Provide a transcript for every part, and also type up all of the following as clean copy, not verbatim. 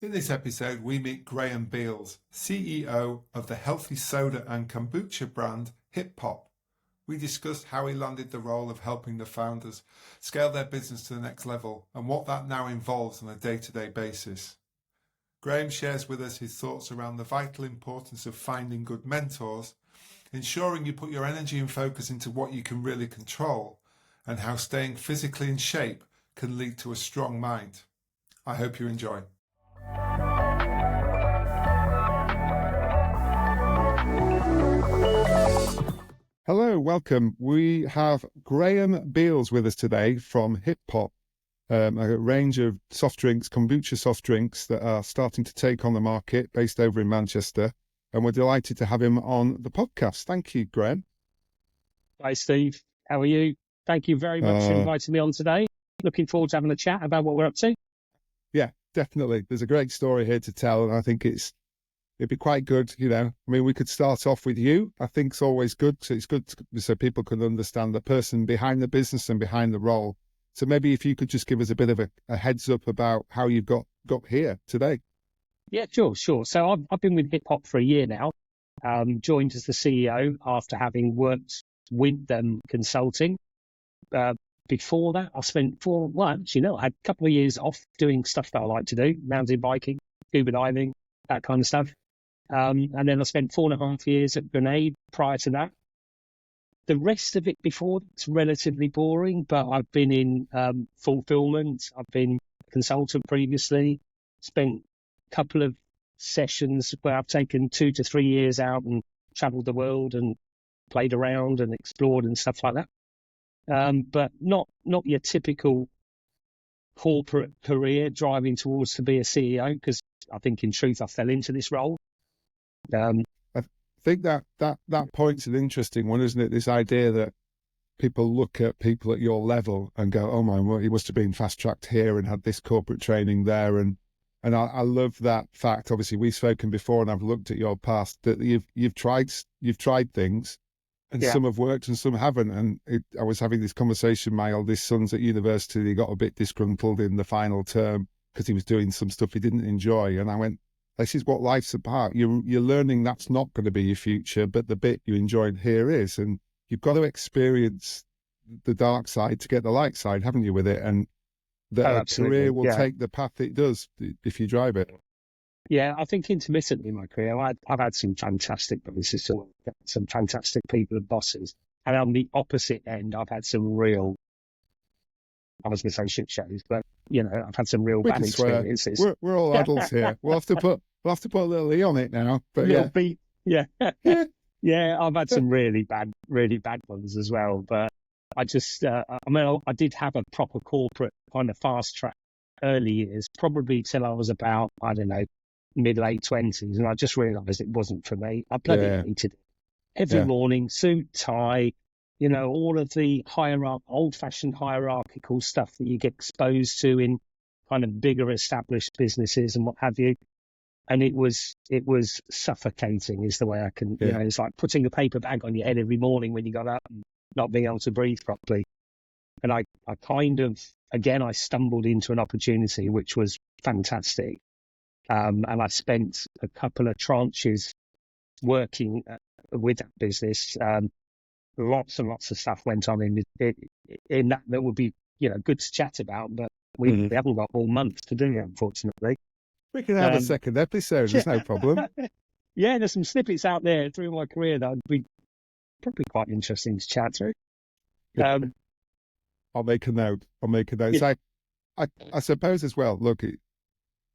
In this episode, we meet Graham Beales, CEO of the healthy soda and kombucha brand Ep001. We discussed how he landed the role of helping the founders scale their business to the next level and what that now involves on a day-to-day basis. Graham shares with us his thoughts around the vital importance of finding good mentors, ensuring you put your energy and focus into what you can really control, and how staying physically in shape can lead to a strong mind. I hope you enjoy. Hello, welcome. We have Graham Beales with us today from Ep001, a range of soft drinks, kombucha soft drinks that are starting to take on the market based over in Manchester. And we're delighted to have him on the podcast. Thank you, Graham. Hi, Steve. How are you? Thank you very much for inviting me on today. Looking forward to having a chat about what we're up to. Yeah, definitely. There's a great story here to tell, and I think it'd be quite good, I mean, we could start off with you. I think it's always good. So it's good so people can understand the person behind the business and behind the role. So maybe if you could just give us a bit of a heads up about how you've got here today. Yeah, sure. So I've been with Ep001 for a year now. Joined as the CEO after having worked with them consulting. Before that, I spent I had a couple of years off doing stuff that I like to do, mountain biking, scuba diving, that kind of stuff. And then I spent 4.5 years at Grenade prior to that. The rest of it before that's relatively boring, but I've been in fulfillment. I've been a consultant previously, spent a couple of sessions where I've taken 2 to 3 years out and traveled the world and played around and explored and stuff like that. But not your typical corporate career driving towards to be a CEO, because I think in truth I fell into this role. I think that point's an interesting one, isn't it? This idea that people look at people at your level and go, "Oh my, well, he must have been fast tracked here and had this corporate training there." And I love that fact. Obviously, we've spoken before, and I've looked at your past that you've tried things, and some have worked and some haven't. And I was having this conversation. My oldest son's at university. He got a bit disgruntled in the final term because he was doing some stuff he didn't enjoy, and I went, "This is what life's about. You're learning that's not going to be your future, but the bit you enjoyed here is, and you've got to experience the dark side to get the light side, haven't you, with it?" And a career will take the path it does if you drive it. Yeah, I think intermittently in my career, I've had some fantastic bosses, some fantastic people and bosses. And on the opposite end, I've had some real, I was going to say shit shows, but, I've had some real bad experiences. We're all adults here. We'll have to put a little E on it now. But little beat, yeah. Yeah, I've had some really bad ones as well. But I just, I did have a proper corporate kind of fast track early years, probably till I was about, I don't know, mid-late 20s. And I just realised it wasn't for me. I bloody hated it. Every morning, suit, tie, all of the old-fashioned hierarchical stuff that you get exposed to in kind of bigger established businesses and what have you. And it was suffocating is the way I can, it's like putting a paper bag on your head every morning when you got up and not being able to breathe properly. And I kind of, again, I stumbled into an opportunity which was fantastic. And I spent a couple of tranches working with that business. Lots and lots of stuff went on in that would be, good to chat about, but we haven't got all month to do it, unfortunately. We can have a second episode, there's no problem. Yeah, there's some snippets out there through my career that would be probably quite interesting to chat through. I'll make a note. Yeah. So I suppose as well, look,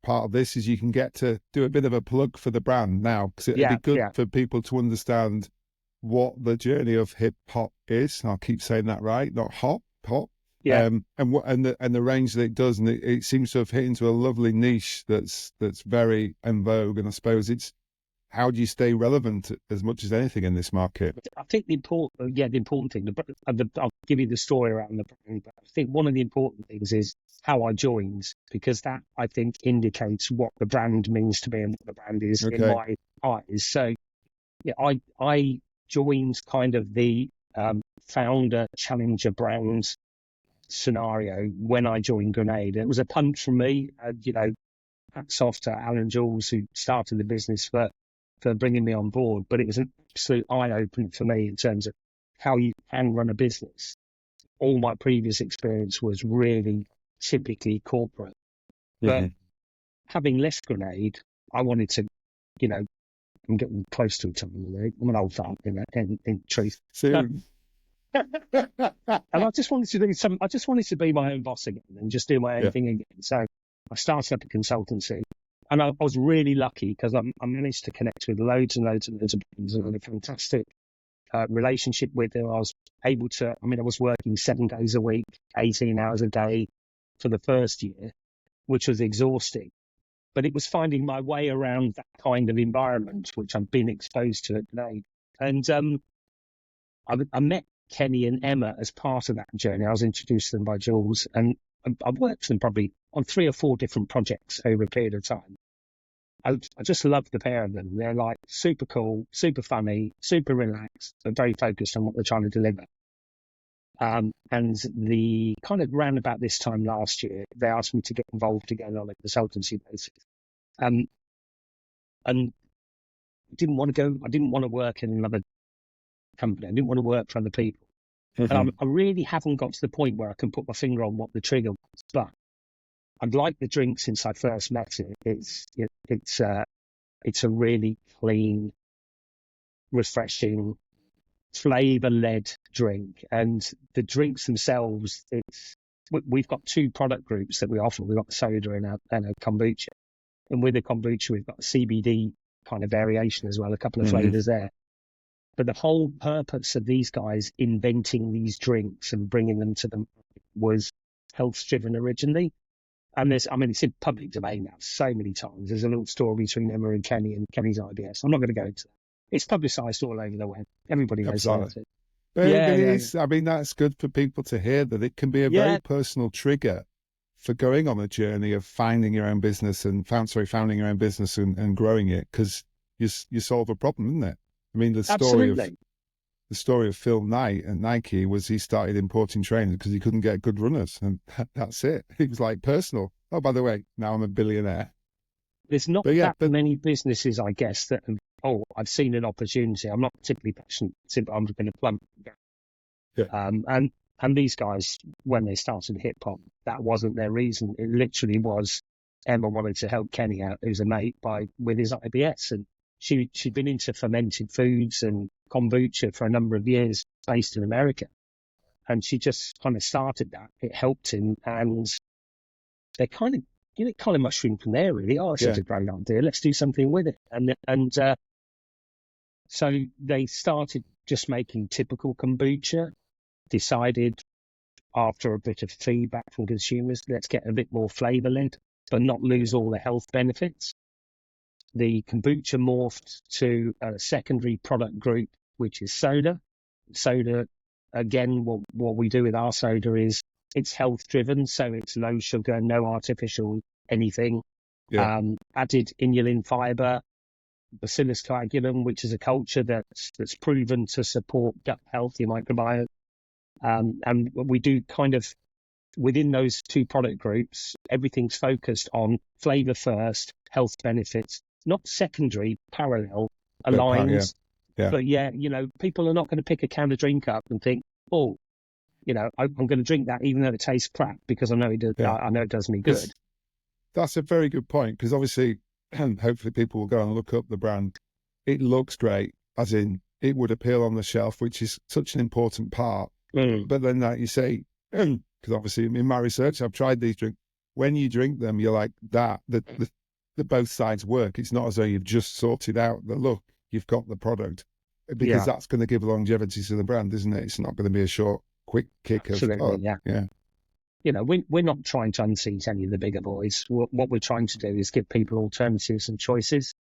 part of this is you can get to do a bit of a plug for the brand now, because it'd be good for people to understand what the journey of Ep001 is. And I'll keep saying that right, not hop. Yeah. And the range that it does, and it seems to have hit into a lovely niche that's very en vogue. And I suppose it's, how do you stay relevant as much as anything in this market? I think the important thing, I'll give you the story around the brand, but I think one of the important things is how I joined, because that, I think, indicates what the brand means to me and what the brand is in my eyes. So, I joined kind of the founder challenger brand scenario when I joined Grenade. It was a punt from me, hats off to Alan Jules, who started the business, for bringing me on board. But it was an absolute eye-opener for me in terms of how you can run a business. All my previous experience was really typically corporate. But having left Grenade, I wanted to, I'm getting close to retirement. I'm an old fart, in truth. Soon. And I just wanted to do I just wanted to be my own boss again and just do my own thing again. So I started up a consultancy, and I was really lucky because I managed to connect with loads and loads and loads of brands, and had a fantastic relationship with them. I was able to, I was working 7 days a week, 18 hours a day for the first year, which was exhausting. But it was finding my way around that kind of environment, which I've been exposed to at Grenade. And I met Kenny and Emma as part of that journey. I was introduced to them by Jules, and I've worked with them probably on 3 or 4 different projects over a period of time. I just love the pair of them. They're like super cool, super funny, super relaxed. They're very focused on what they're trying to deliver. And the kind of round about this time last year, they asked me to get involved again on a consultancy basis. And I didn't want to work in another company. I didn't want to work for other people. And I really haven't got to the point where I can put my finger on what the trigger was. But I'd like the drink since I first met it. It's a really clean, refreshing, flavour-led drink. And the drinks themselves, we've got 2 product groups that we offer. We've got soda and a kombucha. And with the kombucha, we've got a CBD kind of variation as well, a couple of flavours there. But the whole purpose of these guys inventing these drinks and bringing them to them was health-driven originally. And it's in public domain now so many times. There's a little story between Emma and Kenny and Kenny's IBS. I'm not going to go into that. It's publicised all over the web. Everybody knows about it. But it is. That's good for people to hear, that it can be a very personal trigger for going on a journey of finding your own business and founding your own business and growing it, because you solve a problem, isn't it? The story of Phil Knight at Nike was he started importing trainers because he couldn't get good runners, and that's it. It was like personal. Oh, by the way, now I'm a billionaire. There's not many businesses, I guess, that I've seen an opportunity. I'm not particularly passionate, but I'm going to plump. And these guys, when they started hip hop, that wasn't their reason. It literally was Emma wanted to help Kenny out, who's a mate, with his IBS, and she'd been into fermented foods and kombucha for a number of years, based in America, and she just kind of started that. It helped him, and they kind of mushroomed from there, really. Oh, this is a great idea. Let's do something with it, and so they started just making typical kombucha. Decided after a bit of feedback from consumers, let's get a bit more flavour-led, but not lose all the health benefits. The kombucha morphed to a secondary product group, which is soda. Soda, again, what we do with our soda is it's health-driven, so it's low sugar, no artificial anything. Added inulin fibre, Bacillus coagulum, which is a culture that's proven to support gut health, your microbiome. And we do kind of, within those 2 product groups, everything's focused on flavour first, health benefits, not secondary, parallel, aligned. But people are not going to pick a can of drink up and think, I'm going to drink that even though it tastes crap, because I know it does. I know it does me good. That's a very good point, because obviously, hopefully people will go and look up the brand. It looks great, as in it would appeal on the shelf, which is such an important part. But then, like you say, because obviously in my research, I've tried these drinks. When you drink them, you're like that the both sides work. It's not as though you've just sorted out the look. You've got the product, because that's going to give longevity to the brand, isn't it? It's not going to be a short, quick kick. Absolutely, we're not trying to unseat any of the bigger boys. What we're trying to do is give people alternatives and choices.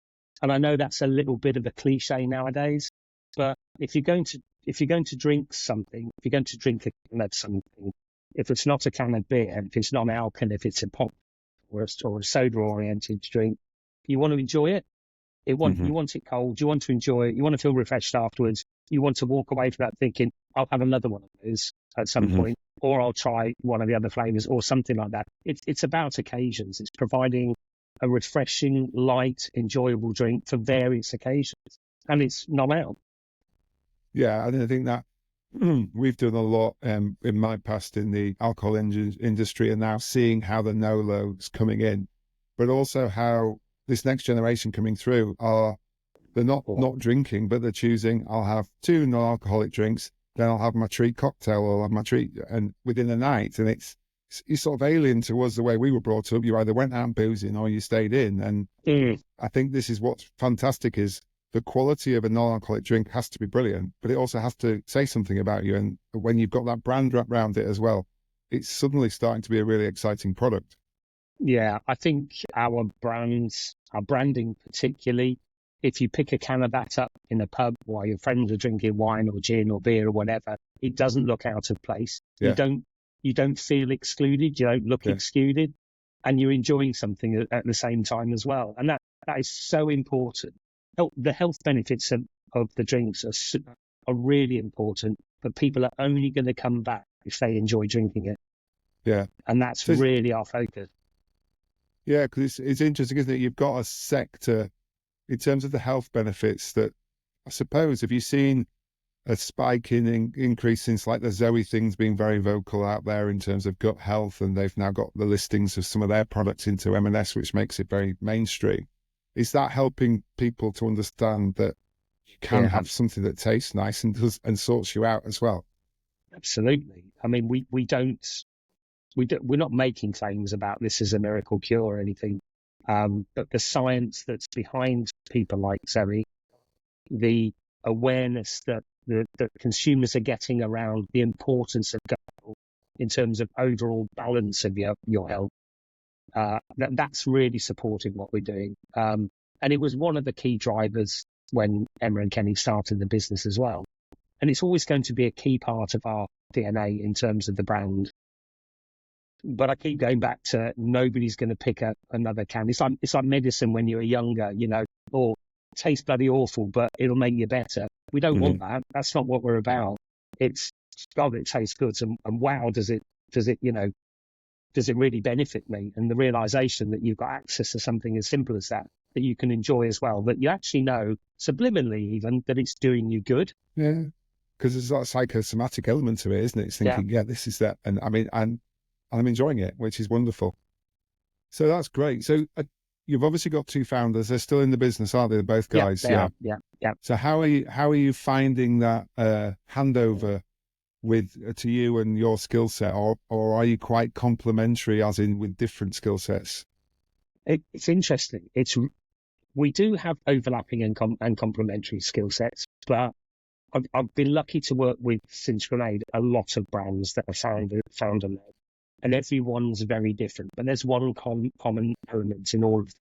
And I know that's a little bit of a cliche nowadays, but if you're going to drink something, if you're going to drink a can of something, if it's not a can of beer, if it's not alcohol, if it's a pop or a soda-oriented drink, you want to enjoy it. You want it cold. You want to enjoy it. You want to feel refreshed afterwards. You want to walk away from that thinking, I'll have another one of those at some point, or I'll try one of the other flavours or something like that. It's about occasions. It's providing a refreshing, light, enjoyable drink for various occasions. And it's not out. Yeah, I think that we've done a lot in my past in the alcohol industry, and now seeing how the no-lo's coming in, but also how this next generation coming through they're not drinking, but they're choosing, I'll have 2 non-alcoholic drinks, then I'll have my treat cocktail, or I'll have my treat, and within a night. And it's sort of alien to us the way we were brought up. You either went out boozing or you stayed in. And I think this is what's fantastic, is the quality of a non-alcoholic drink has to be brilliant, but it also has to say something about you. And when you've got that brand wrapped around it as well, it's suddenly starting to be a really exciting product. Yeah, I think our branding particularly, if you pick a can of that up in a pub while your friends are drinking wine or gin or beer or whatever, it doesn't look out of place. Yeah. You don't feel excluded, you don't look excluded, and you're enjoying something at the same time as well. And that is so important. The health benefits of the drinks are really important, but people are only going to come back if they enjoy drinking it. Yeah. And that's really our focus. Yeah, because it's interesting, isn't it? You've got a sector in terms of the health benefits that, I suppose, have you seen a spike in increase since like the Zoe things being very vocal out there in terms of gut health, and they've now got the listings of some of their products into M&S, which makes it very mainstream. Is that helping people to understand that you can have something that tastes nice and sorts you out as well? Absolutely. I mean, we're not making claims about this as a miracle cure or anything, but the science that's behind people like Zoe, the awareness that the consumers are getting around the importance of gut in terms of overall balance of your health, that's really supporting what we're doing. And it was one of the key drivers when Emma and Kenny started the business as well. And it's always going to be a key part of our DNA in terms of the brand. But I keep going back to, nobody's going to pick up another can. It's like medicine when you're younger, or it tastes bloody awful, but it'll make you better. We don't want that. That's not what we're about. It's, God, it tastes good, and wow, does it really benefit me? And the realization that you've got access to something as simple as that you can enjoy as well, that you actually know subliminally even that it's doing you good. Yeah, because there's that psychosomatic element to it, isn't it? It's thinking, this is that, and I mean, I'm enjoying it, which is wonderful. So that's great. So you've obviously got 2 founders. They're still in the business, aren't they? Both guys. Yeah. So how are you finding that handover to you and your skill set, or are you quite complementary, as in with different skill sets? It's interesting. We do have overlapping and complementary skill sets, but I've been lucky to work with, since Grenade, a lot of brands that are founder-led, and everyone's very different. But there's one common element in all of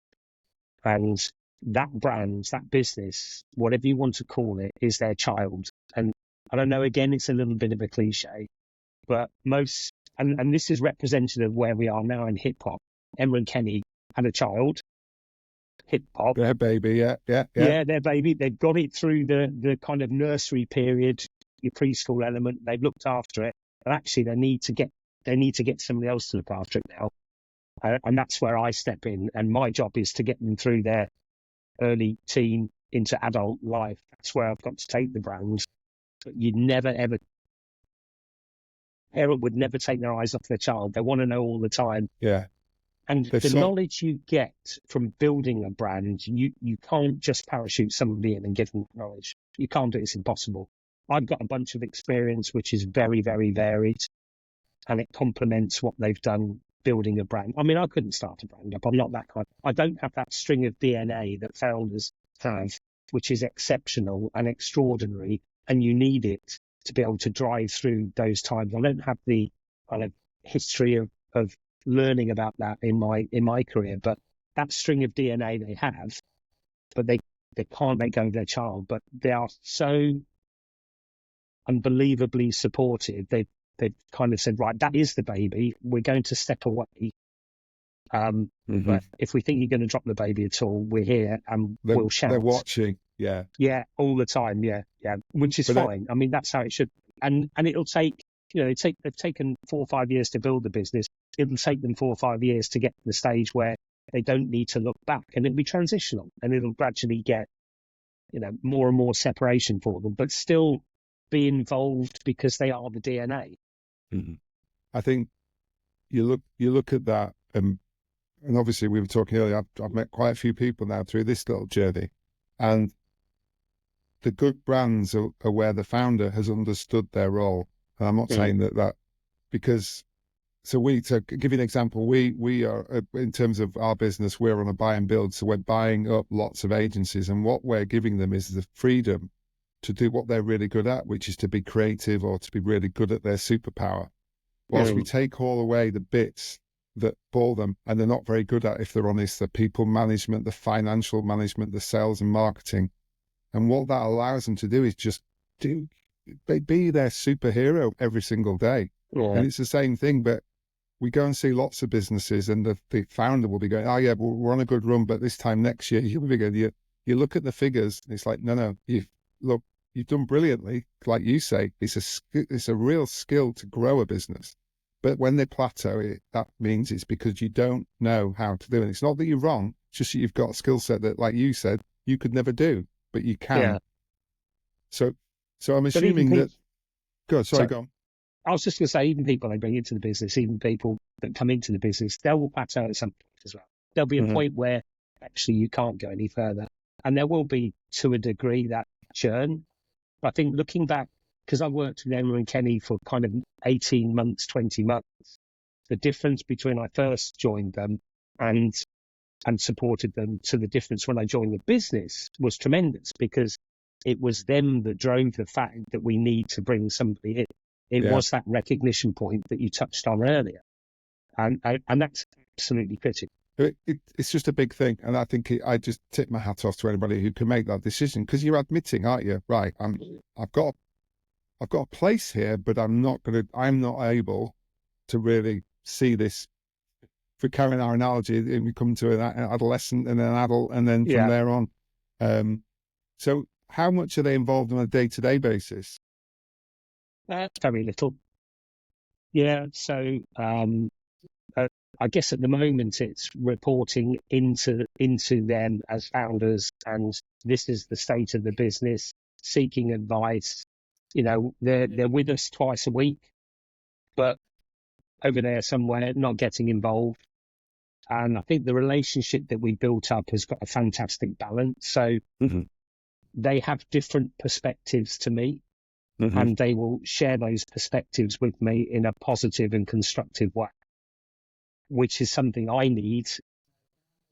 them, and that brand, that business, whatever you want to call it, is their child. And I don't know, again, it's a little bit of a cliche, but and this is representative of where we are now in hip hop. Emma and Kenny had a child, hip hop. Their baby, yeah. Yeah, their baby. They've got it through the kind of nursery period, your preschool element. They've looked after it, and actually they need to get somebody else to look after it now. And that's where I step in, and my job is to get them through their early teen into adult life. That's where I've got to take the brand. But parent would never take their eyes off their child. They want to know all the time. Yeah. And the knowledge you get from building a brand, you can't just parachute somebody in and give them knowledge. You can't do it. It's impossible. I've got a bunch of experience which is very, very varied, and it complements what they've done building a brand. I mean, I couldn't start a brand up. I'm not that kind. I don't have that string of DNA that founders have, which is exceptional and extraordinary, and you need it to be able to drive through those times. I don't have the kind of history of learning about that in my career, but that string of DNA they have, but they can't let go of their child. But they are so unbelievably supportive. They've kind of said, right, that is the baby. We're going to step away. But if we think you're going to drop the baby at all, we're here and we'll shout. They're watching. Yeah. Yeah, all the time. Yeah. Which is fine. I mean, that's how it should. And it'll take, they've taken 4 or 5 years to build the business. It'll take them 4 or 5 years to get to the stage where they don't need to look back, and it'll be transitional, and it'll gradually get, more and more separation for them, but still be involved because they are the DNA. Mm-hmm. I think you look at that, and obviously we were talking earlier, I've met quite a few people now through this little journey, and the good brands are where the founder has understood their role. And I'm not saying that because, to give you an example, we are, in terms of our business, we're on a buy and build. So we're buying up lots of agencies, and what we're giving them is the freedom to do what they're really good at, which is to be creative or to be really good at their superpower. Whilst we take all away the bits that bore them, and they're not very good at, if they're honest, the people management, the financial management, the sales and marketing. And what that allows them to do is just be their superhero every single day. Yeah. And it's the same thing, but we go and see lots of businesses, and the founder will be going, oh yeah, we're on a good run, but this time next year, you'll be going, you look at the figures, and it's like, no, you've done brilliantly. Like you say, it's a real skill to grow a business. But when they plateau, that means it's because you don't know how to do it. It's not that you're wrong, it's just that you've got a skill set that, like you said, you could never do, but you can. Yeah. So I'm assuming that... Go on. I was just going to say, even people they bring into the business, even people that come into the business, they will plateau at some point as well. There'll be a point where actually you can't go any further. And there will be, to a degree, that churn. But I think looking back, because I worked with Emma and Kenny for kind of 18 months, 20 months, the difference between I first joined them and supported them to the difference when I joined the business was tremendous, because it was them that drove the fact that we need to bring somebody in. It was that recognition point that you touched on earlier. And that's absolutely critical. It's just a big thing. And I think I just tip my hat off to anybody who can make that decision, because you're admitting, aren't you? Right, I've got a place here, but I'm not able to really see this. If we're carrying our analogy, we come to an adolescent and an adult, and then from there on. So how much are they involved on a day-to-day basis? Very little. Yeah, so I guess at the moment it's reporting into them as founders, and this is the state of the business, seeking advice. They're with us twice a week, but over there somewhere, not getting involved. And I think the relationship that we built up has got a fantastic balance. So they have different perspectives to me. And they will share those perspectives with me in a positive and constructive way, which is something I need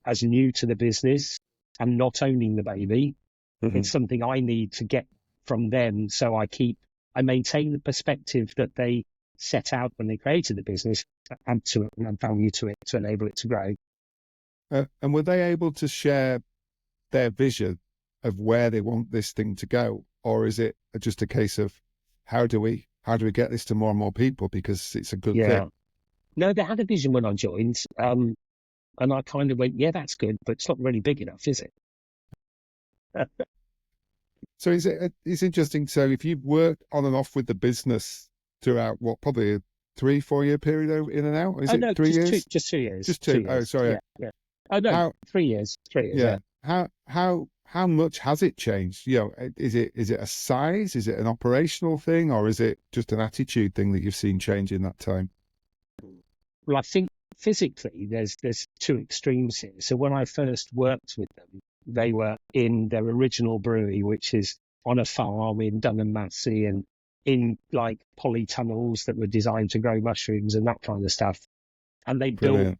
as new to the business and not owning the baby. It's something I need to get from them, so I maintain the perspective that they set out when they created the business, add to it and add value to it to enable it to grow. And were they able to share their vision of where they want this thing to go? Or is it just a case of how do we get this to more and more people, because it's a good thing? No, they had a vision when I joined, and I kind of went, yeah, that's good, but it's not really big enough, is it? So it's interesting. So if you've worked on and off with the business throughout probably a 3-4 year period in and out? Is it 3 years? Just 2 years. Just 2. Oh, sorry. Yeah. Oh no, 3 years. 3 years. Yeah. How much has it changed? Is it a size? Is it an operational thing, or is it just an attitude thing that you've seen change in that time? Well, I think physically there's 2 extremes here. So when I first worked with them, they were in their original brewery, which is on a farm in Dunham Massey, and in like polytunnels that were designed to grow mushrooms and that kind of stuff. And they built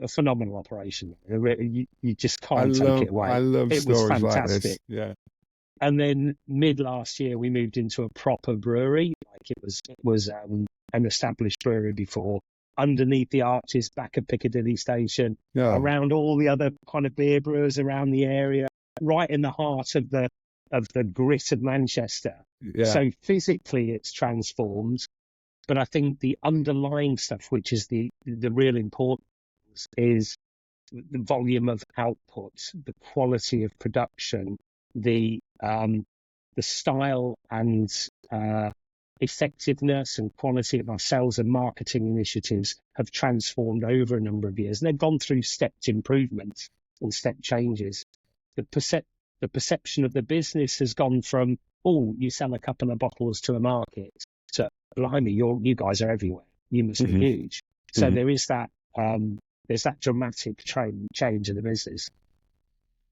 a phenomenal operation. You just can't take it away. I love it stories was fantastic. Like this. Yeah. And then mid last year, we moved into a proper brewery. Like it was an established brewery before, underneath the arches, back at Piccadilly Station, around all the other kind of beer brewers around the area, right in the heart of the grit of Manchester. Yeah. So physically, it's transformed. But I think the underlying stuff, which is the real importance, is the volume of output, the quality of production, the style and effectiveness and quality of our sales and marketing initiatives have transformed over a number of years. And they've gone through stepped improvements and step changes. The perception of the business has gone from, oh, you sell a couple of bottles to a market, to, blimey, you guys are everywhere. You must be huge. So there is that there's that dramatic change in the business.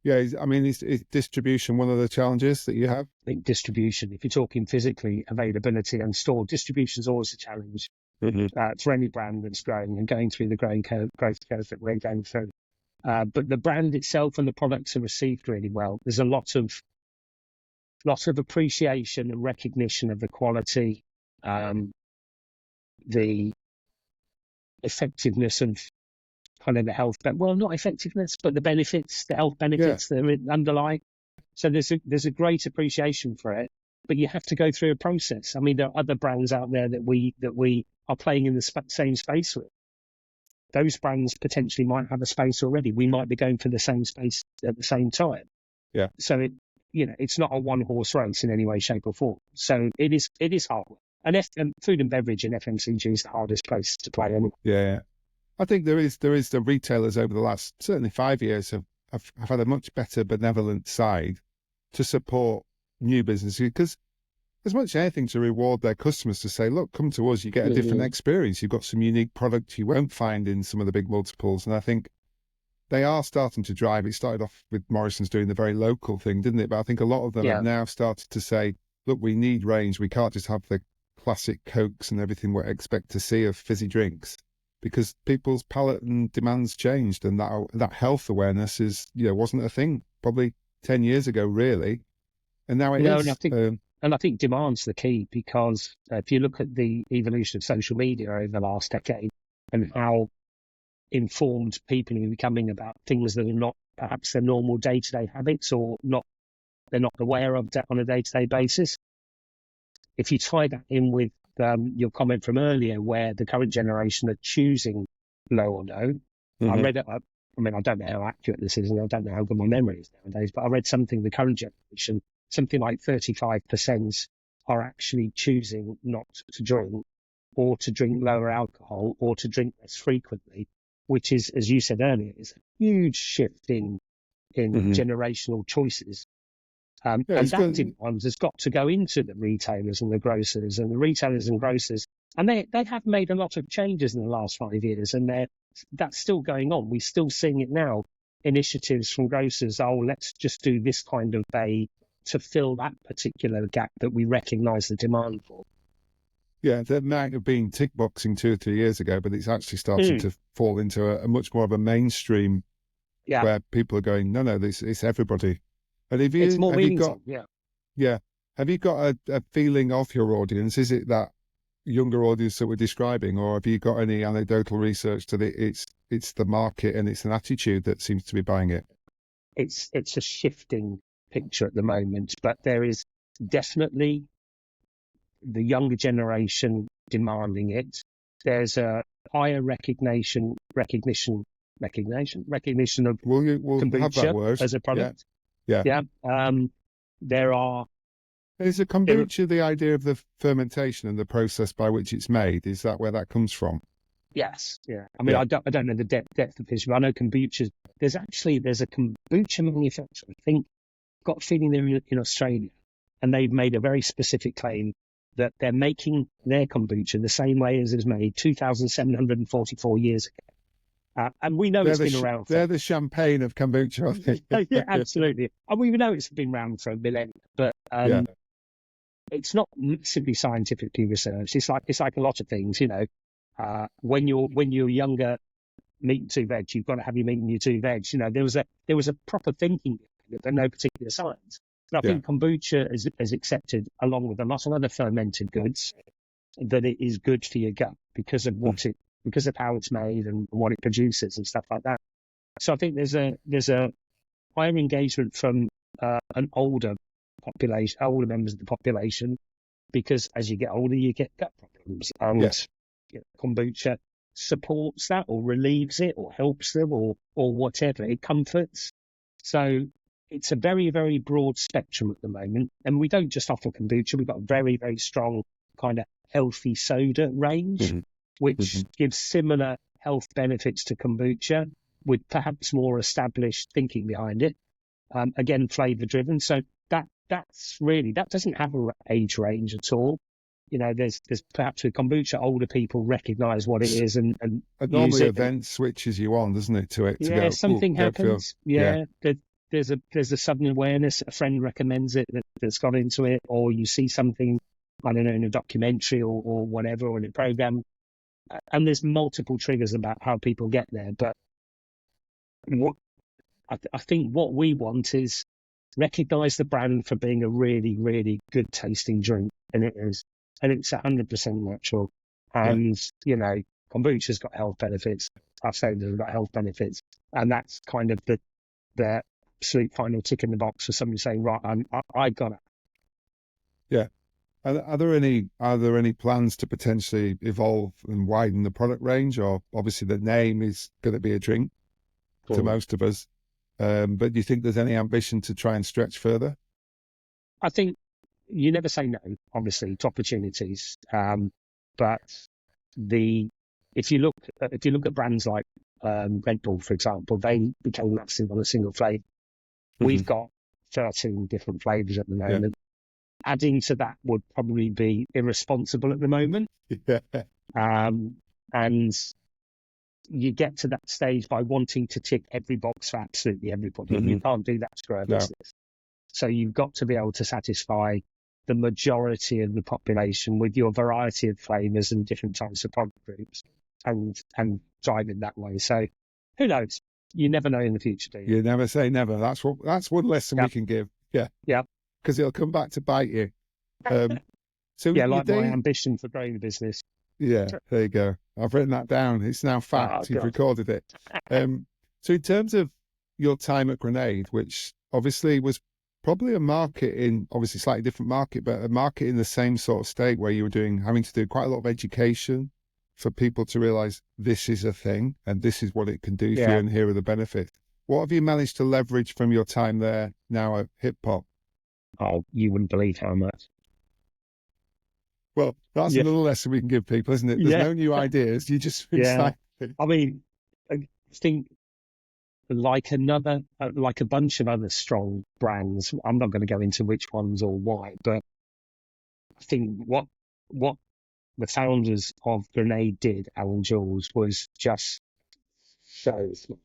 Yeah, I mean, is distribution one of the challenges that you have? I think distribution, if you're talking physically, availability and store, distribution is always a challenge for any brand that's growing and going through the growth curve that we're going through. But the brand itself and the products are received really well. There's a lot of appreciation and recognition of the quality, the effectiveness of kind of the health, well, not effectiveness, but the benefits, the health benefits that underlie. So there's a great appreciation for it, but you have to go through a process. I mean, there are other brands out there that we are playing in the same space with. Those brands potentially might have a space already. We might be going for the same space at the same time. Yeah. So it's not a one-horse race in any way, shape, or form. So it is hard. And food and beverage and FMCG is the hardest place to play. Anyway. Yeah. I think there is the retailers over the last certainly 5 years have had a much better benevolent side to support new businesses, because as much as anything to reward their customers, to say, look, come to us, you get a different experience. You've got some unique products you won't find in some of the big multiples. And I think they are starting to drive. It started off with Morrison's doing the very local thing, didn't it? But I think a lot of them have now started to say, look, we need range. We can't just have the classic Cokes and everything we expect to see of fizzy drinks, because people's palate and demands changed, and that health awareness wasn't a thing probably 10 years ago, really, and now it is. And I think demand's the key, because if you look at the evolution of social media over the last decade and how informed people are becoming about things that are not perhaps their normal day-to-day habits, or they're not aware of that on a day-to-day basis. If you tie that in with your comment from earlier, where the current generation are choosing low or no, I read it. I mean, I don't know how accurate this is, and I don't know how good my memory is nowadays, but I read something, the current generation, something like 35% are actually choosing not to drink, or to drink lower alcohol, or to drink less frequently, which is, as you said earlier, is a huge shift in generational choices. And that demand has got to go into the retailers and the grocers, and the retailers and grocers. And they have made a lot of changes in the last 5 years, and that's still going on. We're still seeing it now. Initiatives from grocers, let's just do this kind of bay to fill that particular gap that we recognise the demand for. Yeah, that might have been tick boxing 2 or 3 years ago, but it's actually starting to fall into a much more of a mainstream where people are going, no, it's everybody. And it's more meaningful. Have you got a feeling of your audience? Is it that younger audience that we're describing, or have you got any anecdotal research that it's the market and it's an attitude that seems to be buying it? It's a shifting picture at the moment, but there is definitely the younger generation demanding it. There's a higher recognition of we'll kombucha have that word as a product. Yeah. There are. Is a kombucha the idea of the fermentation and the process by which it's made? Is that where that comes from? Yes. Yeah. I mean, I don't know the depth of history. I know kombucha. There's a kombucha manufacturer. I think, got a feeling they're in Australia, and they've made a very specific claim that they're making their kombucha the same way as it was made 2,744 years ago. And we know it's been around. They're the champagne of kombucha, aren't they? Yeah, absolutely. And we know it's been around for a millennia, but it's not massively scientifically researched. It's like a lot of things, when you're younger, meat and two veg, you've got to have your meat and your two veg. There was a proper thinking, but no particular science. And I think kombucha is accepted along with a lot of other fermented goods, that it is good for your gut because of because of how it's made and what it produces and stuff like that. So I think there's a higher engagement from an older members of the population, because as you get older, you get gut problems, and kombucha supports that, or relieves it, or helps them, or whatever. It comforts. So it's a very, very broad spectrum at the moment, and we don't just offer kombucha. We've got a very, very strong kind of healthy soda range, which gives similar health benefits to kombucha with perhaps more established thinking behind it. Again, flavour driven. So that's really, that doesn't have an age range at all. You know, there's perhaps with kombucha, older people recognise what it is and normally use it. Event switches you on, doesn't it, to it? Yeah, to go, something happens. Yeah. There's a sudden awareness. A friend recommends it that's got into it, or you see something, I don't know, in a documentary or whatever, or in a program. And there's multiple triggers about how people get there. But I think what we want is recognise the brand for being a really, really good tasting drink, and it is. And it's 100% natural. And, you know, kombucha's got health benefits. Our sodas have got health benefits. And that's kind of the absolute final tick in the box for somebody saying, right, I got it. Yeah. Are there any plans to potentially evolve and widen the product range? Or obviously the name is going to be a drink to most of us. But do you think there's any ambition to try and stretch further? I think you never say no, obviously, to opportunities. But if you look at brands like Red Bull, for example, they became massive on a single flavour. We've got 13 different flavours at the moment. Yeah. Adding to that would probably be irresponsible at the moment. Yeah. And you get to that stage by wanting to tick every box for absolutely everybody. And you can't do that to grow a business. So you've got to be able to satisfy the majority of the population with your variety of flavours and different types of product groups and drive it that way. So who knows? You never know in the future, do you? You never say never. That's one lesson we can give. Yeah. Yeah. Because it'll come back to bite you. So yeah, like my ambition for growing the business. Yeah, there you go. I've written that down. It's now fact. You've recorded it. So in terms of your time at Grenade, which obviously was probably a market in, obviously slightly different market, but a market in the same sort of state where you were having to do quite a lot of education for people to realise this is a thing and this is what it can do for you and here are the benefits. What have you managed to leverage from your time there now at Hip Hop? Oh, you wouldn't believe how much. Well, that's another lesson we can give people, isn't it? There's no new ideas. You just recycle. I mean, I think like a bunch of other strong brands, I'm not going to go into which ones or why, but I think what the founders of Grenade did, Alan Jules, was just so smart.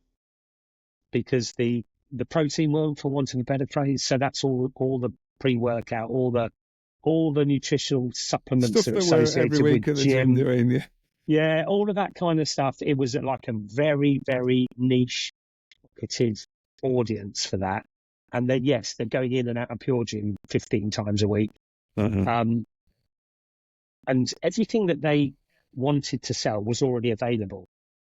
Because the protein world, for want of a better phrase, so that's all the pre-workout, all the nutritional supplements stuff that are that associated every week with at the gym doing, yeah, all of that kind of stuff. It was like a very, very niche targeted audience for that. And then, yes, they're going in and out of Pure Gym 15 times a week. And everything that they wanted to sell was already available.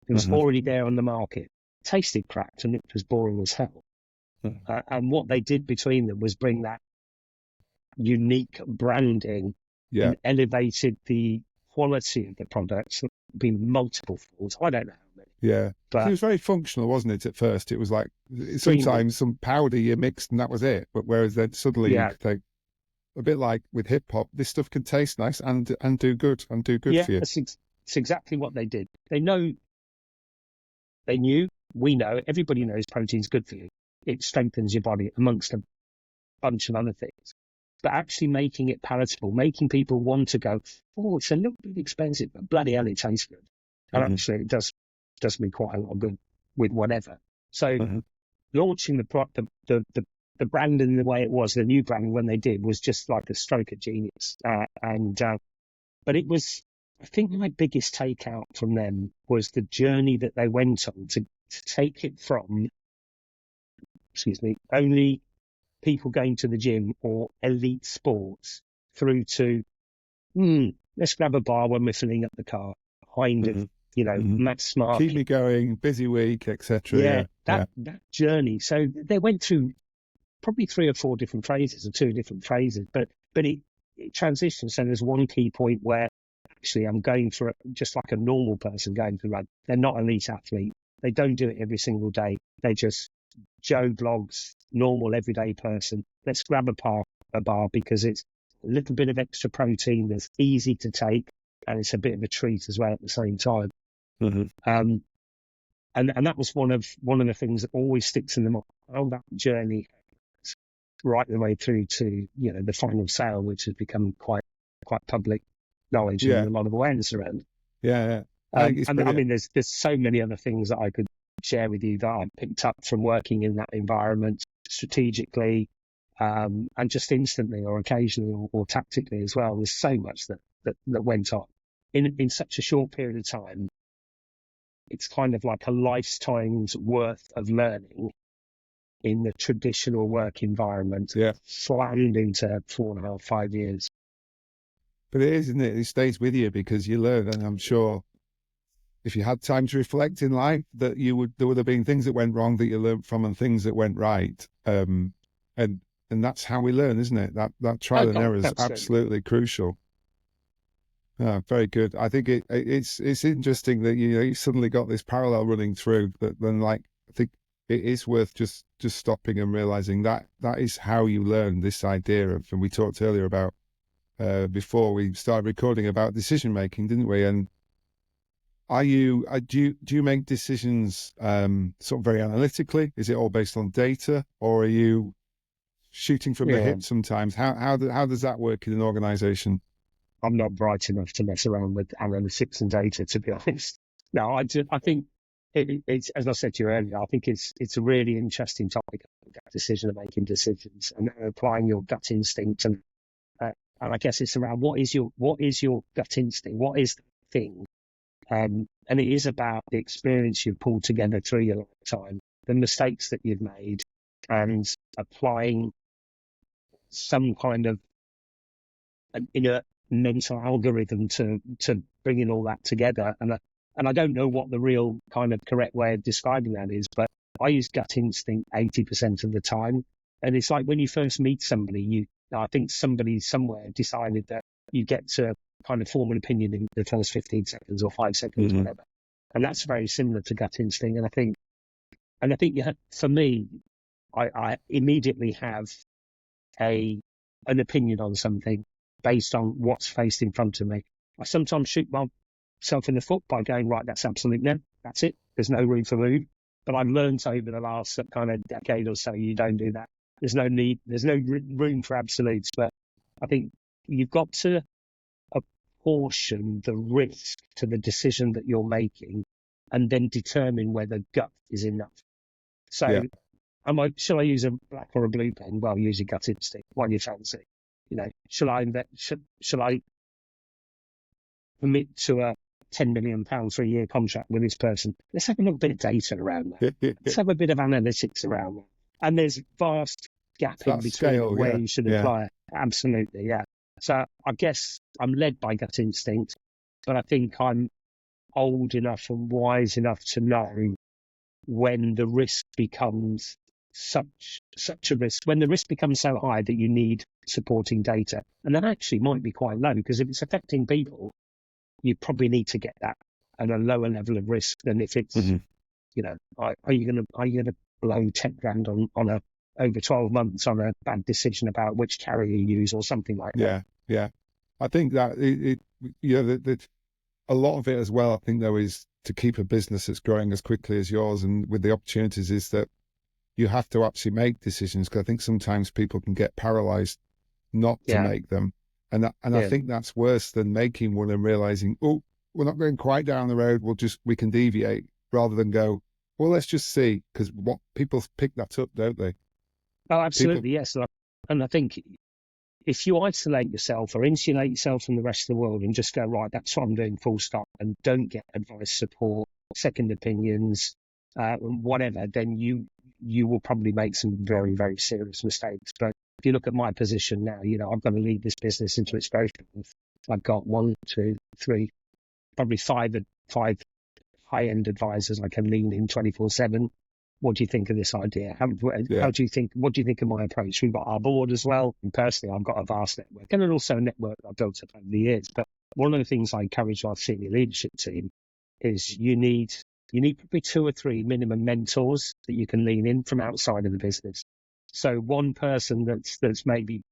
It was already there on the market. Tasted crap and it was boring as hell. And what they did between them was bring that unique branding and elevated the quality of the products. Been multiple folds. I don't know how many. Yeah, but it was very functional, wasn't it? At first, it was like sometimes some powder you mixed and that was it. But whereas then suddenly you could take a bit like with hip hop, this stuff can taste nice and do good for you. Yeah, it's exactly what they did. They knew, we know, everybody knows protein's good for you. It strengthens your body amongst a bunch of other things. But actually making it palatable, making people want to go, oh, it's a little bit expensive, but bloody hell, it tastes good. And actually, it does me quite a lot of good with whatever. So launching the brand in the way it was, the new brand when they did, was just like a stroke of genius. But it was, I think my biggest takeout from them was the journey that they went on to take it from, only people going to the gym or elite sports through to, let's grab a bar when we're filling up the car, kind of, mass market. Keep me going, busy week, etc. That journey. So they went through probably 3 or 4 different phases or 2 different phases, but it transitions. So there's one key point where actually I'm going for it just like a normal person going to run. They're not an elite athlete. They don't do it every single day. They just Joe blogs, normal everyday person. Let's grab a bar because it's a little bit of extra protein that's easy to take, and it's a bit of a treat as well at the same time. Mm-hmm. And that was one of the things that always sticks in the mind on that journey, right the way through to the final sale, which has become quite public knowledge and Yeah. a lot of awareness around. Yeah. I think it's And I brilliant. mean, there's so many other things that I could share with you that I picked up from working in that environment strategically, and just instantly or occasionally or tactically as well. There's so much that went on in such a short period of time. It's kind of like a lifetime's worth of learning in the traditional work environment, Yeah. slammed into 4.5, 5 years. But it is, isn't it? It stays with you because you learn, and I'm sure if you had time to reflect in life, that there would have been things that went wrong that you learned from, and things that went right. And that's how we learn, isn't it? That trial and error is absolutely crucial. Very good. I think it's interesting that you suddenly got this parallel running through. That then, I think it is worth just stopping and realizing that is how you learn this idea of. And we talked earlier about before we started recording about decision making, didn't we? And do you make decisions sort of very analytically? Is it all based on data, or are you shooting from the hip sometimes? How does that work in an organization? I'm not bright enough to mess around with analytics and data, to be honest. No, I think it's, as I said to you earlier, I think it's a really interesting topic, making decisions and applying your gut instinct. And I guess it's around what is your gut instinct? What is the thing? And it is about the experience you've pulled together through your lifetime, the mistakes that you've made, and applying some kind of an inner mental algorithm to bringing all that together. And I don't know what the real kind of correct way of describing that is, but I use gut instinct 80% of the time. And it's like when you first meet somebody, I think somebody somewhere decided that you get to kind of form an opinion in the first 15 seconds or 5 seconds, whatever. And that's very similar to gut instinct. And I think for me, I immediately have an opinion on something based on what's faced in front of me. I sometimes shoot myself in the foot by going, right, that's absolute no, that's it. There's no room for move. But I've learned over the last kind of decade or so, you don't do that. There's no room for absolutes. But I think you've got to apportion the risk to the decision that you're making and then determine whether gut is enough. So shall I use a black or a blue pen? Well, use your gut instinct. What do you fancy? Shall I commit to a £10 million 3-year contract with this person? Let's have a little bit of data around that. Let's have a bit of analytics around that. And there's vast gap in between scale, where you should apply it. Absolutely, yeah. So I guess I'm led by gut instinct, but I think I'm old enough and wise enough to know when the risk becomes such a risk, when the risk becomes so high that you need supporting data. And that actually might be quite low, because if it's affecting people, you probably need to get that at a lower level of risk than if it's, are you gonna blow 10 grand on a over 12 months on a bad decision about which carrier you use or something like that. Yeah. I think that that a lot of it as well, I think, though, is to keep a business that's growing as quickly as yours and with the opportunities, is that you have to actually make decisions, because I think sometimes people can get paralyzed not to make them. And I think that's worse than making one and realizing, oh, we're not going quite down the road, we can deviate, rather than go, well, let's just see, because what people pick that up, don't they? Oh, absolutely, yes. And I think if you isolate yourself or insulate yourself from the rest of the world and just go, right, that's what I'm doing, full stop, and don't get advice, support, second opinions, whatever, then you will probably make some very, very serious mistakes. But if you look at my position now, I've got to lead this business into its growth. I've got 1, 2, 3, probably five high-end advisors I can lean in 24/7. What do you think of this idea? How do you think? What do you think of my approach? We've got our board as well, and personally, I've got a vast network, and also a network I've built up over the years. But one of the things I encourage our senior leadership team is you need probably 2 or 3 minimum mentors that you can lean in from outside of the business. So one person that's maybe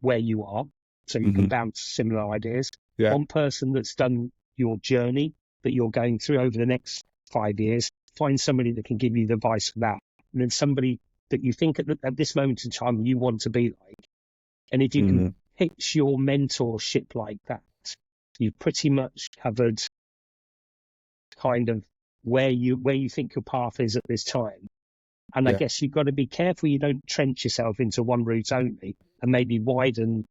where you are, so you can bounce similar ideas. Yeah. One person that's done your journey that you're going through over the next 5 years, find somebody that can give you the advice for that. And then somebody that you think at this moment in time you want to be like. And if you can pitch your mentorship like that, you've pretty much covered kind of where you think your path is at this time. And I guess you've got to be careful you don't trench yourself into one route only, and maybe widen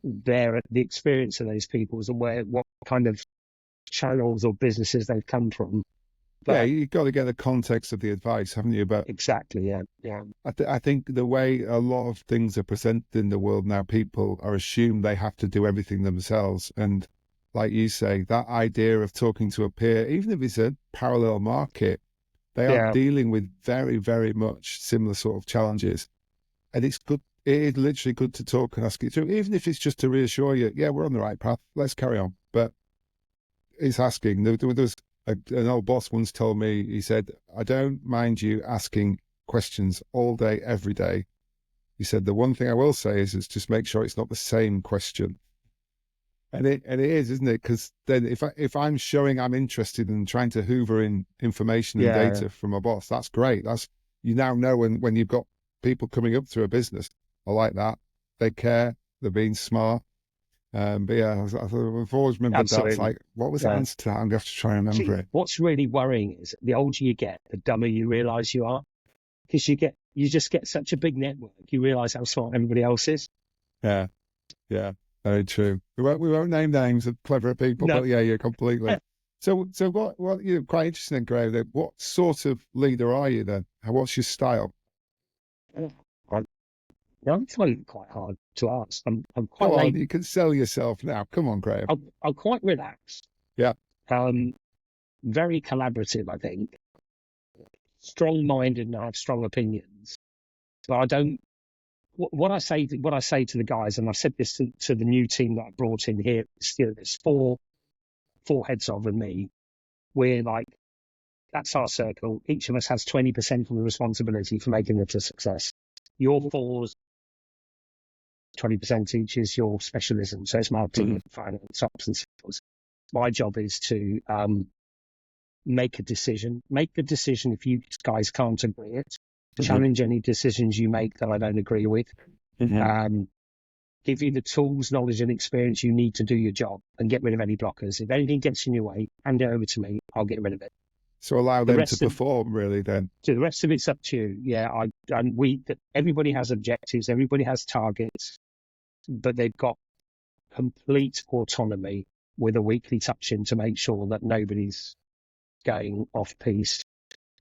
the experience of those people and what kind of channels or businesses they've come from. But, you've got to get the context of the advice, haven't you? But exactly, yeah. I think the way a lot of things are presented in the world now, people are assumed they have to do everything themselves. And like you say, that idea of talking to a peer, even if it's a parallel market, they are dealing with very, very much similar sort of challenges. And it's good. It is literally good to talk and ask you through, even if it's just to reassure you, yeah, we're on the right path. Let's carry on. But it's asking. There was an old boss once told me, he said, I don't mind you asking questions all day, every day. He said, the one thing I will say is just make sure it's not the same question. And it is, isn't it? Because then if I'm showing I'm interested in trying to hoover in information and data from my boss, that's great. You now know when you've got people coming up through a business, I like that. They care. They're being smart. But yeah, I've always remembered that. It's like, what was the answer to that? I'm going to have to try and remember it. What's really worrying is the older you get, the dumber you realise you are. Because you just get such a big network, you realise how smart everybody else is. Yeah. Very true. We won't name names of clever people, but yeah, completely. So what you're quite interested in, Graham, what sort of leader are you then? What's your style? I'm finding it quite hard to ask. I'm quite Go on, you can sell yourself now. Come on, Graham. I'm quite relaxed. Yeah. Very collaborative, I think. Strong-minded and I have strong opinions. But I don't. What I say to the guys, and I've said this to the new team that I brought in here. There's four heads of and me. We're like, that's our circle. Each of us has 20% of the responsibility for making it a success. Your fours, 20% each is your specialism. So it's marketing, finance, ops, and sales. My job is to make a decision. Make the decision if you guys can't agree it. Challenge any decisions you make that I don't agree with. Give you the tools, knowledge, and experience you need to do your job, and get rid of any blockers. If anything gets in your way, hand it over to me. I'll get rid of it. So allow them to perform, really. Then, so the rest of it's up to you. Yeah, everybody has objectives, everybody has targets, but they've got complete autonomy with a weekly touch-in to make sure that nobody's going off piste.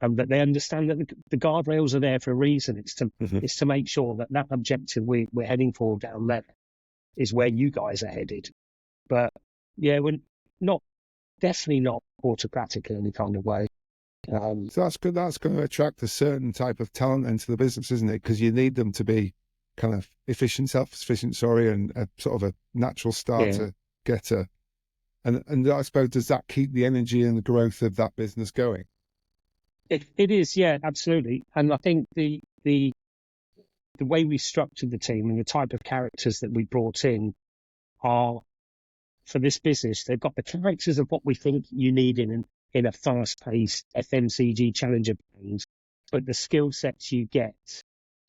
And that they understand that the guardrails are there for a reason. It's to make sure that objective we're heading for down there is where you guys are headed. But yeah, we're definitely not autocratic in any kind of way. So that's good. That's going to attract a certain type of talent into the business, isn't it? Because you need them to be kind of efficient, self-sufficient, and a sort of a natural starter getter. And I suppose, does that keep the energy and the growth of that business going? It is, yeah, absolutely. And I think the way we structured the team and the type of characters that we brought in are, for this business, they've got the characters of what we think you need in a fast-paced FMCG challenger brand, but the skill sets you get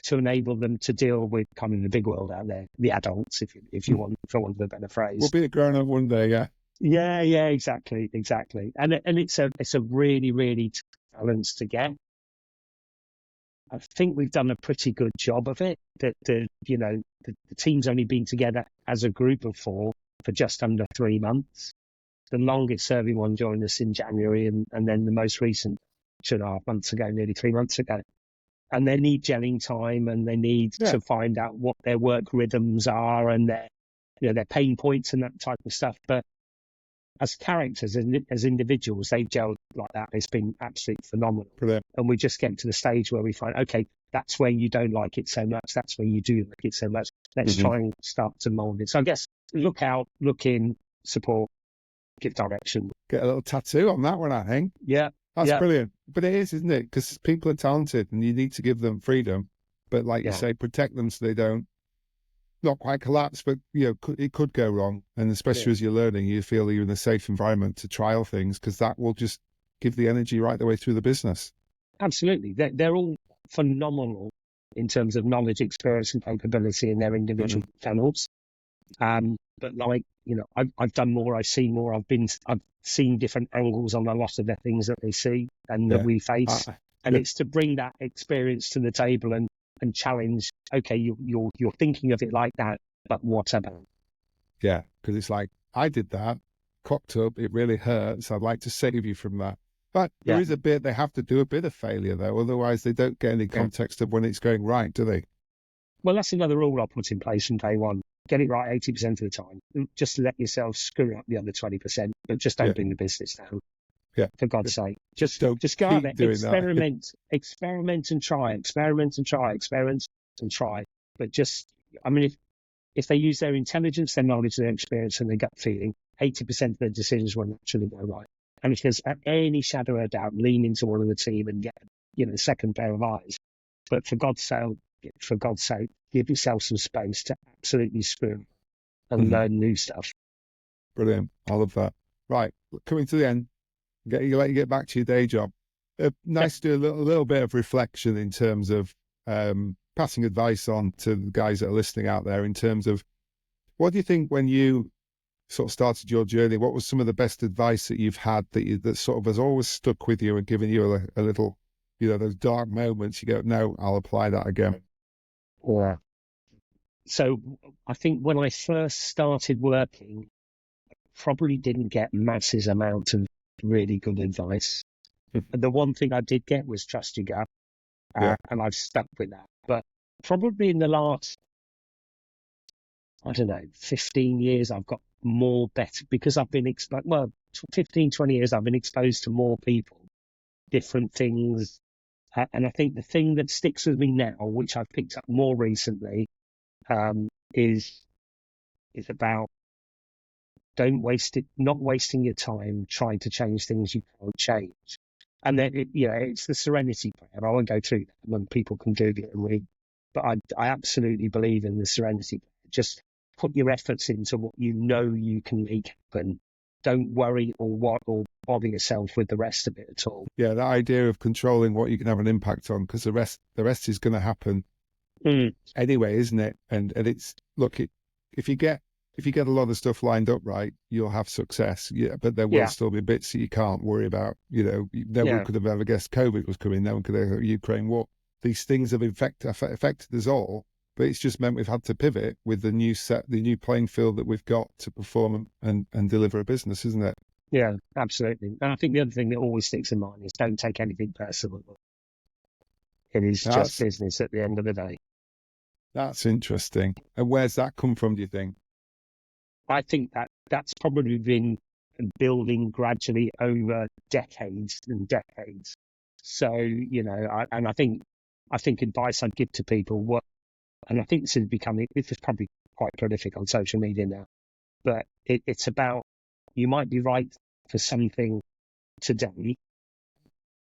to enable them to deal with kind of the big world out there, the adults, if you want, for want of a better phrase. We'll be a grown-up one day, yeah. Yeah, exactly. And it's a really, really tough balance to get. I think we've done a pretty good job of it. The team's only been together as a group of four for just under 3 months. The longest serving one joined us in January, and then the most recent 2.5 months ago, nearly 3 months ago. And they need gelling time, and they need to find out what their work rhythms are and their pain points and that type of stuff. But as characters, as individuals, they've gelled like that. It's been absolutely phenomenal. Brilliant. And we just get to the stage where we find, okay, that's where you don't like it so much. That's where you do like it so much. Let's try and start to mold it. So I guess look out, look in, support, give direction. Get a little tattoo on that one, I think. Yeah. That's brilliant. But it is, isn't it? Because people are talented and you need to give them freedom. But like you say, protect them so they don't not quite collapse, but it could go wrong. And especially as you're learning, you feel you're in a safe environment to trial things, because that will just give the energy right the way through the business. Absolutely. They're all phenomenal in terms of knowledge, experience, and capability in their individual channels. But I've done more, I've seen more, I've seen different angles on a lot of the things that they see and that we face. And it's to bring that experience to the table and challenge, okay, you're thinking of it like that, but what about? Yeah, because it's like, I did that, cocked up, it really hurts, I'd like to save you from that. But there is they have to do a bit of failure though, otherwise they don't get any context of when it's going right, do they? Well, that's another rule I put in place from day one. Get it right 80% of the time. Just let yourself screw up the other 20%, but just don't bring the business down. Yeah. For God's sake. Just go out there, experiment and try. But if they use their intelligence, their knowledge, their experience, and their gut feeling, 80% of their decisions will naturally go right. And if there's any shadow of doubt, lean into one of the team and get, a second pair of eyes. But for God's sake, give yourself some space to absolutely screw and learn new stuff. Brilliant. I love that. Right. Coming to the end, let you get back to your day job. Nice to do a little bit of reflection in terms of passing advice on to the guys that are listening out there in terms of, what do you think when you sort of started your journey, what was some of the best advice that you've had that sort of has always stuck with you and given you a little, those dark moments you go, no, I'll apply that again? Yeah. So I think when I first started working, I probably didn't get masses amount of really good advice. The one thing I did get was trust your gut, and I've stuck with that. But probably in the last, 15 years, I've got more better because I've been 15, 20 years, I've been exposed to more people, different things. And I think the thing that sticks with me now, which I've picked up more recently, is about not wasting your time trying to change things you can't change. And then, it's the serenity prayer. I won't go through that when people can Google it and read. But I absolutely believe in the serenity prayer. Just put your efforts into what you can make happen. Don't worry or bother yourself with the rest of it at all. Yeah, that idea of controlling what you can have an impact on, because the rest is going to happen anyway, isn't it? And it's, look, if you get a lot of stuff lined up right, you'll have success. Yeah, but there will still be bits that you can't worry about. No one could have ever guessed COVID was coming. No one could have guessed Ukraine war. These things have affected us all, but it's just meant we've had to pivot with the new playing field that we've got to perform and deliver a business, isn't it? Yeah, absolutely. And I think the other thing that always sticks in mind is don't take anything personal. It is just business at the end of the day. That's interesting. And where's that come from, do you think? I think that's probably been building gradually over decades and decades. So, I think advice I'd give to people, and I think this is probably quite prolific on social media now, but it's about, you might be right for something today.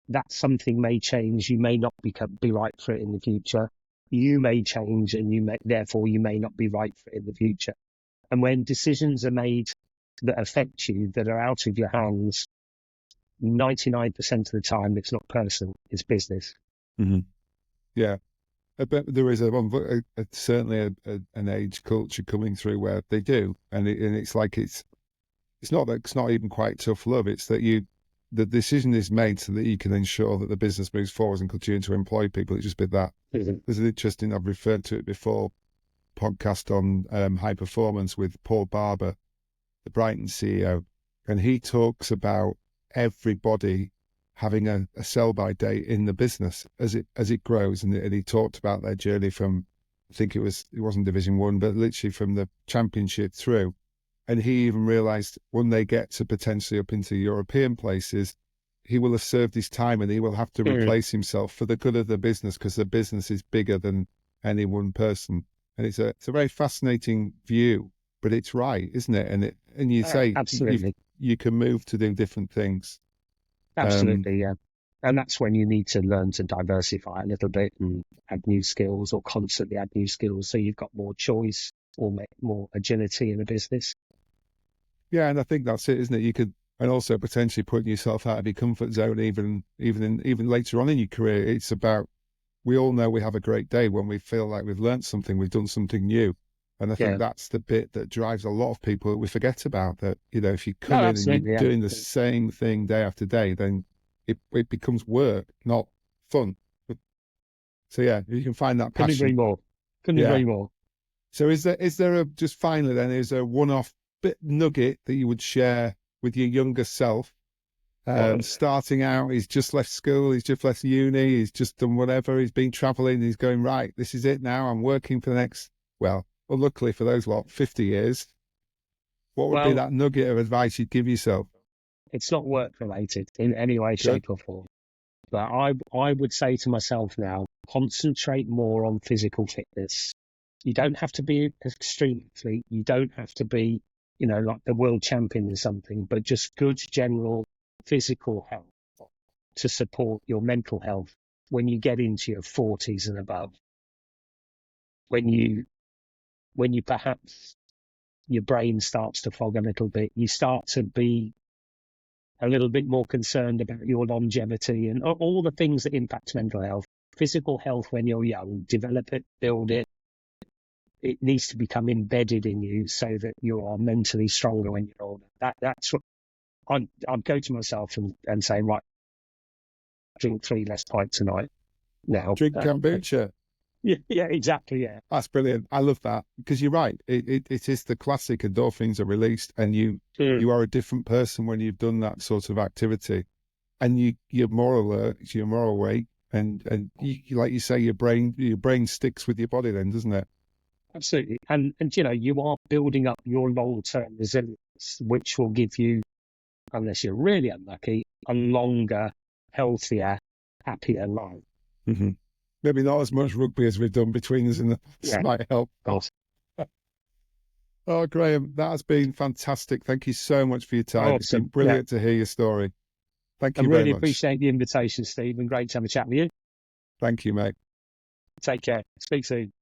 That something may change. You may not be right for it in the future. You may change, and therefore you may not be right for it in the future. And when decisions are made that affect you, that are out of your hands, 99% of the time, it's not personal, it's business. Mm-hmm. Yeah. But there is certainly an age culture coming through where they do. And it's like, it's not even quite tough love. It's that the decision is made so that you can ensure that the business moves forward and continue to employ people. It's just been that. Mm-hmm. There's an interesting, I've referred to it before, podcast on high performance with Paul Barber, the Brighton CEO, and he talks about everybody having a sell-by date in the business as it grows, and he talked about their journey from, I think it wasn't Division 1, but literally from the Championship through. And he even realised when they get to potentially up into European places, he will have served his time and he will have to replace himself for the good of the business, because the business is bigger than any one person. And it's a very fascinating view, but it's right, isn't it? And you say absolutely you can move to do different things. Absolutely, yeah. And that's when you need to learn to diversify a little bit and add new skills, or constantly add new skills, so you've got more choice, more agility in the business. Yeah, and I think that's it, isn't it? You could, and also potentially putting yourself out of your comfort zone, even later on in your career. It's about, we all know we have a great day when we feel like we've learned something, we've done something new. And I think that's the bit that drives a lot of people that we forget about, that, you know, if you come in and you're doing the same thing day after day, then it becomes work, not fun. So yeah, you can find that passion. Couldn't agree more. Couldn't agree more. So is there just finally then, is there a one-off bit nugget that you would share with your younger self? Starting out, he's just left school, he's just left uni, he's just done whatever, he's been traveling, he's going, right, this is it now, I'm working for the next, well, luckily for those 50 years. What would be that nugget of advice you'd give yourself? It's not work related in any way, shape or form. But I would say to myself now, concentrate more on physical fitness. You don't have to be extreme athlete. You don't have to be, you know, like the world champion in something, but just good general physical health to support your mental health when you get into your 40s and above. When you perhaps your brain starts to fog a little bit, you start to be a little bit more concerned about your longevity and all the things that impact mental health. Physical health when you're young, develop it, build it. It needs to become embedded in you so that you are mentally stronger when you're older. That's what I'd go to myself and say, right, drink 3 less pints tonight now. Drink kombucha. Yeah, exactly. Yeah, that's brilliant. I love that, because you're right. It is the classic endorphins are released, and you are a different person when you've done that sort of activity, and you're more alert, you're more awake, and you, like you say, your brain sticks with your body then, doesn't it? Absolutely. And you know, you are building up your long-term resilience, which will give you, unless you're really unlucky, a longer, healthier, happier life. Mm-hmm. Maybe not as much rugby as we've done between us, and that might help. Oh, Graham, that has been fantastic. Thank you so much for your time. It's been brilliant to hear your story. Thank you very much. I really appreciate the invitation, Steve, and great to have a chat with you. Thank you, mate. Take care. Speak soon.